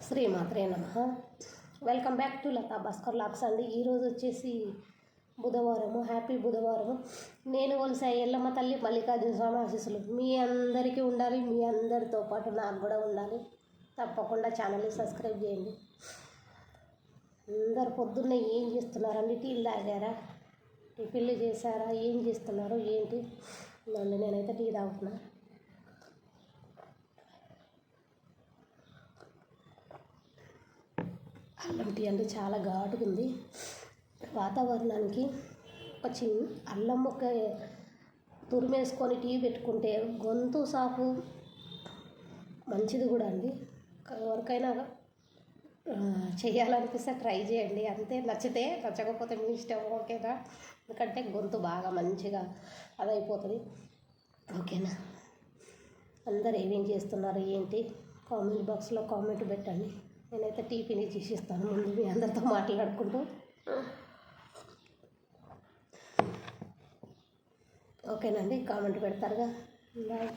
శ్రీమాత్రే నమః. Welcome back to Latha Bhaskar లాక్స్ అండి. ఈరోజు వచ్చేసి బుధవారము. హ్యాపీ బుధవారము. నేను కొలిసే ఎల్లమ్మ తల్లి మల్లికార్జున స్వామి ఆశీస్సులు మీ అందరికీ ఉండాలి, మీ అందరితో పాటు నాకు కూడా ఉండాలి. తప్పకుండా ఛానల్ని సబ్స్క్రైబ్ చేయండి. అందరు పొద్దున్నే ఏం చేస్తున్నారండి? టీలు తాగారా? టిఫిన్లు చేశారా? ఏం చేస్తున్నారు ఏంటి? నేనైతే టీ తాగుతున్నా. అల్లం టీ అంటే చాలా ఘాటుగా ఉంది. వాతావరణానికి ఒక చిన్న అల్లం ముక్క తురిమేసుకొని టీ పెట్టుకుంటే గొంతు సాపు మంచిది కూడా అండి. ఎవరికైనా చేయాలనిపిస్తే ట్రై చేయండి. అంతే, నచ్చకపోతే మీ ఇష్టం, ఓకేనా? ఎందుకంటే గొంతు బాగా మంచిగా అదైపోతుంది, ఓకేనా? అందరు ఏమేం చేస్తున్నారు ఏంటి కామెంట్ బాక్స్లో కామెంట్ పెట్టండి. నేనైతే టీ ఫినిష్ చేసిస్తాను ముందు మీ అందరితో మాట్లాడుకుంటూ. ఓకేనండి, కామెంట్ పెడతారుగా. బాయ్.